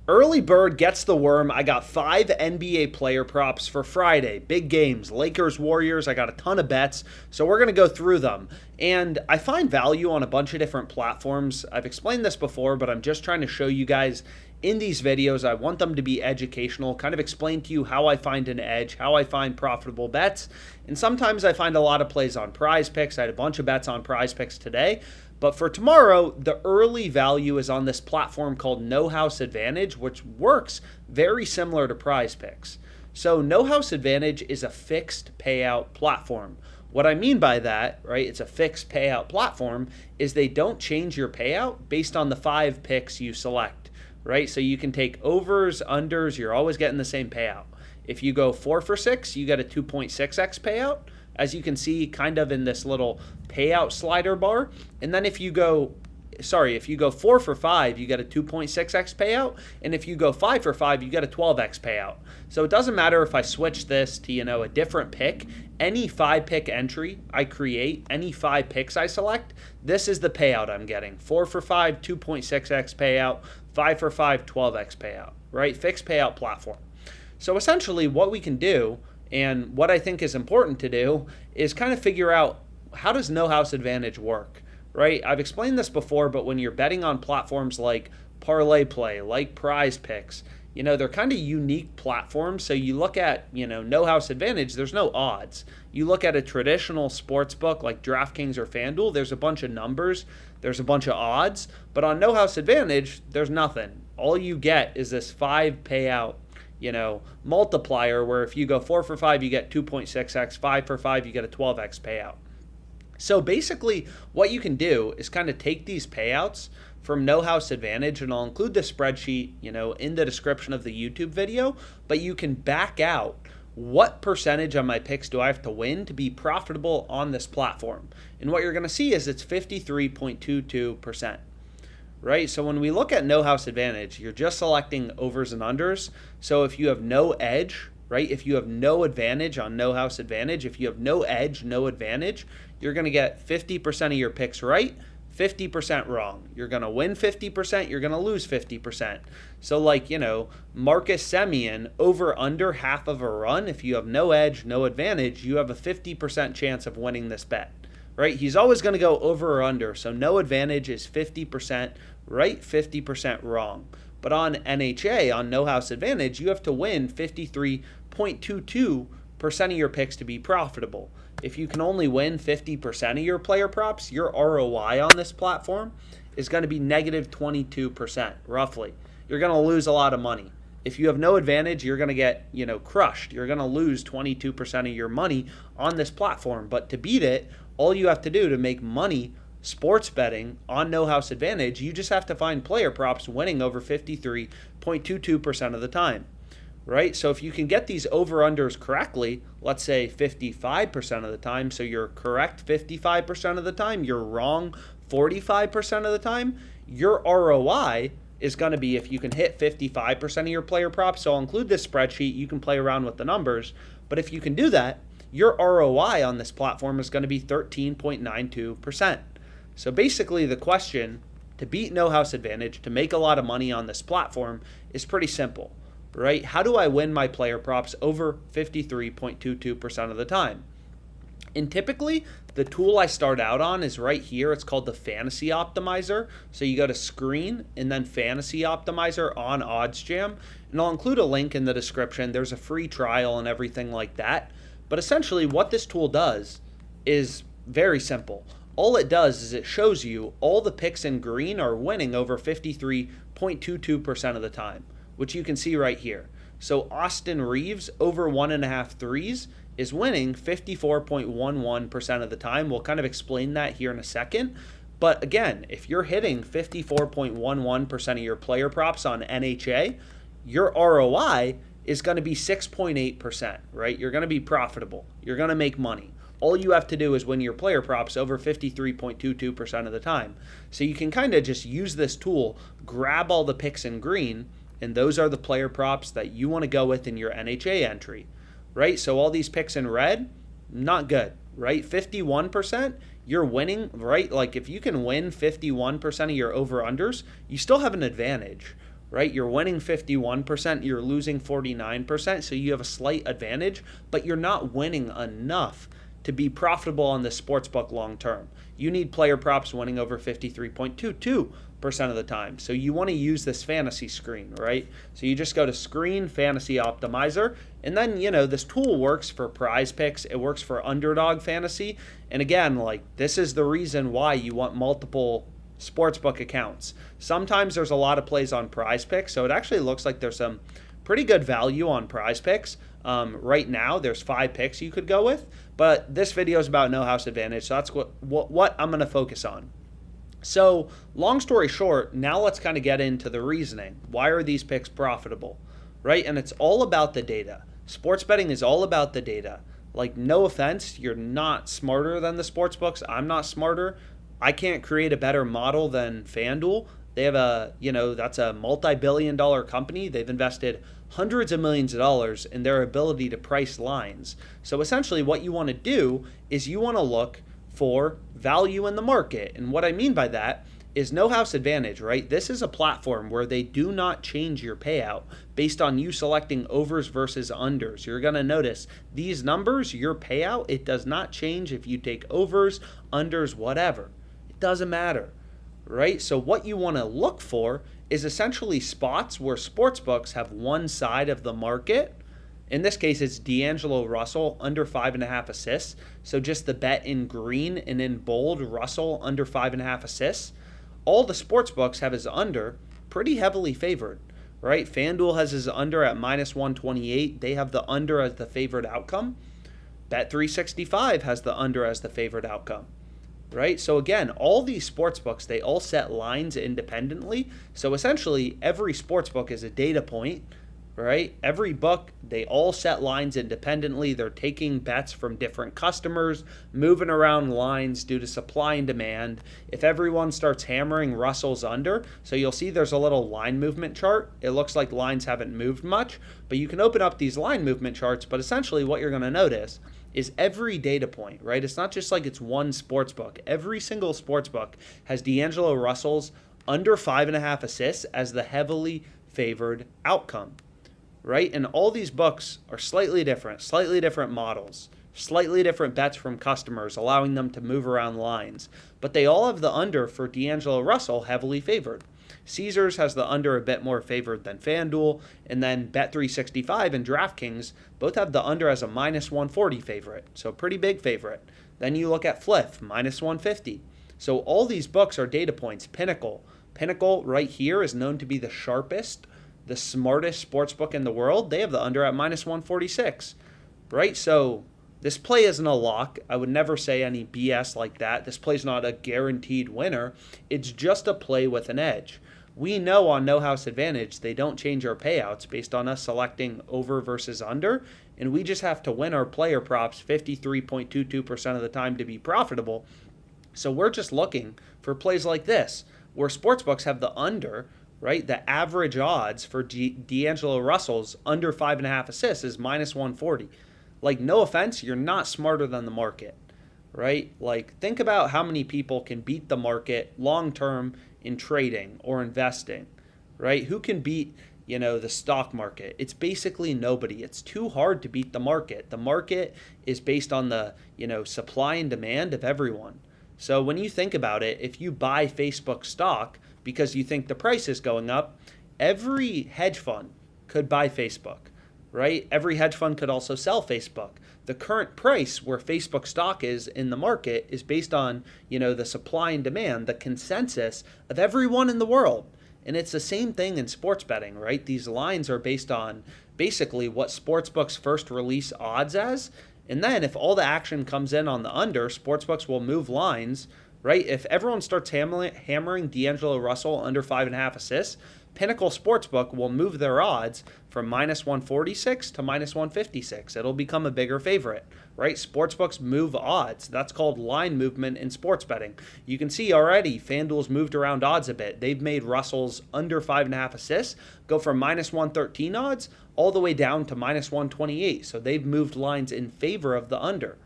Early bird gets the worm. I got 5 NBA player props for Friday. Big games, Lakers, Warriors. I got a ton of bets, so we're going to go through them. And I find value on a bunch of different platforms. I've explained this before, but I'm just trying to show you guys in these videos. I want them to be educational, kind of explain to you how I find an edge, how I find profitable bets. And sometimes I find a lot of plays on PrizePicks. I had a bunch of bets on PrizePicks today. But for tomorrow, the early value is on this platform called No House Advantage, which works very similar to PrizePicks. So No House Advantage is a fixed payout platform. What I mean by that, right, it's a fixed payout platform, is they don't change your payout based on the 5 picks you select, right? So you can take overs, unders, you're always getting the same payout. If you go 4 for 6, you get a 2.6x payout, as you can see kind of in this little payout slider bar. And then if you go 4 for 5, you get a 2.6x payout. And if you go 5 for 5, you get a 12x payout. So it doesn't matter if I switch this to, a different pick. Any 5-pick entry I create, any 5 picks I select, this is the payout I'm getting. 4 for 5, 2.6x payout. 5 for 5, 12x payout, right? Fixed payout platform. So essentially what we can do, and what I think is important to do, is kind of figure out, how does No House Advantage work, right? I've explained this before, but when you're betting on platforms like Parlay Play, like PrizePicks, they're kind of unique platforms. So you look at, No House Advantage, there's no odds. You look at a traditional sports book like DraftKings or FanDuel, there's a bunch of numbers, there's a bunch of odds. But on No House Advantage, there's nothing. All you get is this 5 payout multiplier, where if you go 4 for 5, you get 2.6x, 5 for 5, you get a 12x payout. So basically what you can do is kind of take these payouts from No House Advantage, and I'll include the spreadsheet, in the description of the YouTube video, but you can back out what percentage of my picks do I have to win to be profitable on this platform. And what you're going to see is it's 53.22%. Right? So when we look at No House Advantage, you're just selecting overs and unders. So if you have no edge, right? If you have no advantage on No House Advantage, if you have no edge, no advantage, you're going to get 50% of your picks right, 50% wrong. You're going to win 50%, you're going to lose 50%. So Marcus Semien, over under half of a run, if you have no edge, no advantage, you have a 50% chance of winning this bet. Right? He's always going to go over or under, so no advantage is 50% right, 50% wrong. But on NHA, on No House Advantage, you have to win 53.22% of your picks to be profitable. If you can only win 50% of your player props, your ROI on this platform is going to be negative 22%, roughly. You're going to lose a lot of money. If you have no advantage, you're going to get, crushed. You're going to lose 22% of your money on this platform. But to beat it, all you have to do to make money sports betting on No House Advantage, you just have to find player props winning over 53.22% of the time, right? So if you can get these over-unders correctly, let's say 55% of the time, so you're correct 55% of the time, you're wrong 45% of the time, your ROI is going to be, if you can hit 55% of your player props, so I'll include this spreadsheet, you can play around with the numbers, but if you can do that, your ROI on this platform is going to be 13.92%. So basically the question to beat No House Advantage, to make a lot of money on this platform, is pretty simple, right? How do I win my player props over 53.22% of the time? And typically, the tool I start out on is right here. It's called the Fantasy Optimizer. So you go to Screen and then Fantasy Optimizer on OddsJam. And I'll include a link in the description. There's a free trial and everything like that. But essentially what this tool does is very simple. All it does is it shows you all the picks in green are winning over 53.22% of the time, which you can see right here. So Austin Reeves over 1.5 threes is winning 54.11% of the time. We'll kind of explain that here in a second. But again, if you're hitting 54.11% of your player props on NHA, your ROI is going to be 6.8%, right? You're going to be profitable. You're going to make money. All you have to do is win your player props over 53.22% of the time. So you can kind of just use this tool, grab all the picks in green, and those are the player props that you want to go with in your NHA entry, right? So all these picks in red, not good, right? 51%, you're winning, right? Like if you can win 51% of your over-unders, you still have an advantage, right? You're winning 51%, you're losing 49%, so you have a slight advantage, but you're not winning enough to be profitable on the sportsbook long term. You need player props winning over 53.22% of the time. So you want to use this fantasy screen, right? So you just go to Screen Fantasy Optimizer, and then, this tool works for PrizePicks, it works for Underdog Fantasy, and again, like, this is the reason why you want multiple sportsbook accounts. Sometimes there's a lot of plays on PrizePicks, so it actually looks like there's some pretty good value on PrizePicks. Right now, there's 5 picks you could go with, but this video is about no house advantage, so that's what I'm going to focus on. So, long story short, now let's kind of get into the reasoning. Why are these picks profitable, right? And it's all about the data. Sports betting is all about the data. Like, no offense, you're not smarter than the sportsbooks. I'm not smarter. I can't create a better model than FanDuel. They have that's a multi-billion-dollar company. They've invested hundreds of millions of dollars in their ability to price lines. So essentially what you want to do is you want to look for value in the market. And what I mean by that is no house advantage, right? This is a platform where they do not change your payout based on you selecting overs versus unders. You're going to notice these numbers, your payout, it does not change if you take overs, unders, whatever. It doesn't matter, right? So what you want to look for is essentially spots where sportsbooks have one side of the market. In this case, it's D'Angelo Russell under 5.5 assists. So just the bet in green, and in bold, Russell under 5.5 assists. All the sportsbooks have his under pretty heavily favored, right? FanDuel has his under at -128. They have the under as the favored outcome. Bet365 has the under as the favored outcome, right? So again, all these sportsbooks, they all set lines independently. So essentially, every sportsbook is a data point, right? Every book, they all set lines independently. They're taking bets from different customers, moving around lines due to supply and demand. If everyone starts hammering Russell's under, so you'll see there's a little line movement chart. It looks like lines haven't moved much, but you can open up these line movement charts, but essentially what you're going to notice is every data point, right? It's not just like it's one sports book. Every single sports book has D'Angelo Russell's under 5.5 assists as the heavily favored outcome, right? And all these books are slightly different models, slightly different bets from customers, allowing them to move around lines. But they all have the under for D'Angelo Russell heavily favored. Caesars has the under a bit more favored than FanDuel, and then Bet365 and DraftKings both have the under as a -140 favorite, so pretty big favorite. Then you look at Fliff, -150. So all these books are data points. Pinnacle right here is known to be the sharpest, the smartest sportsbook in the world. They have the under at -146, right? So this play isn't a lock. I would never say any BS like that. This play's not a guaranteed winner. It's just a play with an edge. We know on No House Advantage, they don't change our payouts based on us selecting over versus under, and we just have to win our player props 53.22% of the time to be profitable. So we're just looking for plays like this, where sportsbooks have the under, right? The average odds for D'Angelo Russell's under 5.5 assists is -140. Like, no offense, you're not smarter than the market, right? Like, think about how many people can beat the market long term in trading or investing, right? Who can beat, the stock market? It's basically nobody. It's too hard to beat the market. The market is based on the, supply and demand of everyone. So when you think about it, if you buy Facebook stock because you think the price is going up, every hedge fund could buy Facebook, right? Every hedge fund could also sell Facebook. The current price where Facebook stock is in the market is based on, the supply and demand, the consensus of everyone in the world. And it's the same thing in sports betting, right? These lines are based on basically what sportsbooks first release odds as. And then if all the action comes in on the under, sportsbooks will move lines, right? If everyone starts hammering D'Angelo Russell under 5.5 assists, Pinnacle Sportsbook will move their odds from -146 to -156. It'll become a bigger favorite, right? Sportsbooks move odds. That's called line movement in sports betting. You can see already FanDuel's moved around odds a bit. They've made Russell's under 5.5 assists go from -113 odds all the way down to -128. So they've moved lines in favor of the under.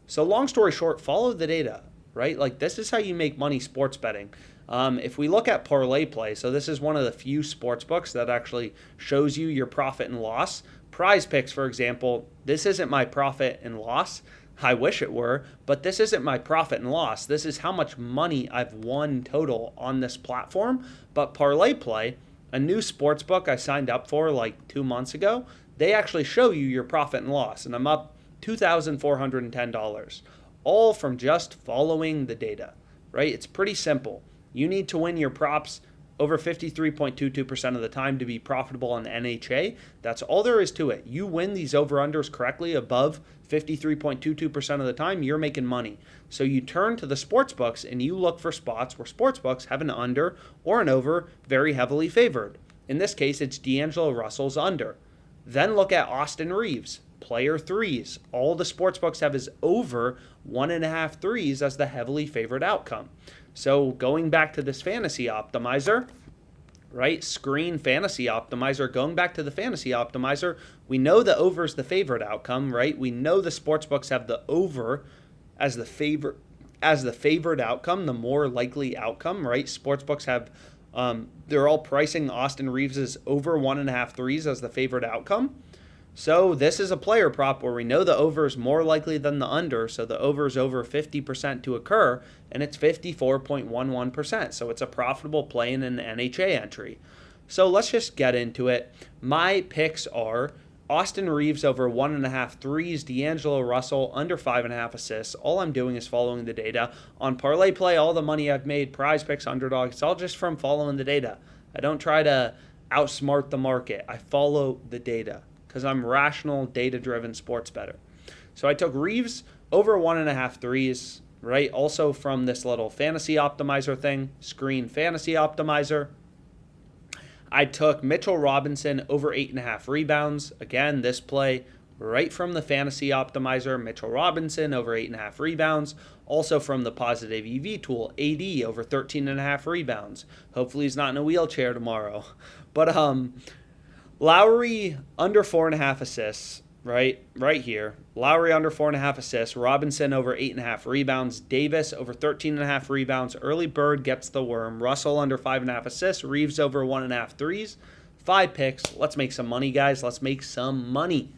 So long story short, follow the data, right? Like, this is how you make money sports betting. If we look at parlay play, so this is one of the few sports books that actually shows you your profit and loss. PrizePicks, for example, this isn't my profit and loss. I wish it were, but this isn't my profit and loss. This is how much money I've won total on this platform. But parlay play, a new sports book I signed up for like 2 months ago, they actually show you your profit and loss, and I'm up $2,410, all from just following the data, right? It's pretty simple. You need to win your props over 53.22% of the time to be profitable on NHA. That's all there is to it. You win these over-unders correctly above 53.22% of the time, you're making money. So you turn to the sports books and you look for spots where sports books have an under or an over very heavily favored. In this case, it's D'Angelo Russell's under. Then look at Austin Reeves, player threes. All the sports books have is over 1.5 threes as the heavily favored outcome. So going back to this fantasy optimizer, right? Screen fantasy optimizer, going back to the fantasy optimizer, we know the over is the favorite outcome, right? We know the sports books have the over as the favored outcome, the more likely outcome, right? Sports books have they're all pricing Austin Reeves' over 1.5 threes as the favorite outcome. So this is a player prop where we know the over is more likely than the under, so the over is over 50% to occur, and it's 54.11%. So it's a profitable play in an NHA entry. So let's just get into it. My picks are Austin Reeves over 1.5 threes, D'Angelo Russell under 5.5 assists. All I'm doing is following the data. On parlay play, all the money I've made, PrizePicks, Underdog, it's all just from following the data. I don't try to outsmart the market. I follow the data, because I'm rational, data-driven sports bettor. So I took Reeves over 1.5 threes, right? Also from this little fantasy optimizer thing, screen fantasy optimizer. I took Mitchell Robinson over 8.5 rebounds. Again, this play right from the fantasy optimizer, Mitchell Robinson over 8.5 rebounds. Also from the positive EV tool, AD over 13.5 rebounds. Hopefully he's not in a wheelchair tomorrow. But Lowry under 4.5 assists, right here. Lowry under 4.5 assists. Robinson over 8.5 rebounds. Davis over 13.5 rebounds. Early bird gets the worm. Russell under 5.5 assists. Reeves over 1.5 threes. 5 picks. Let's make some money, guys. Let's make some money.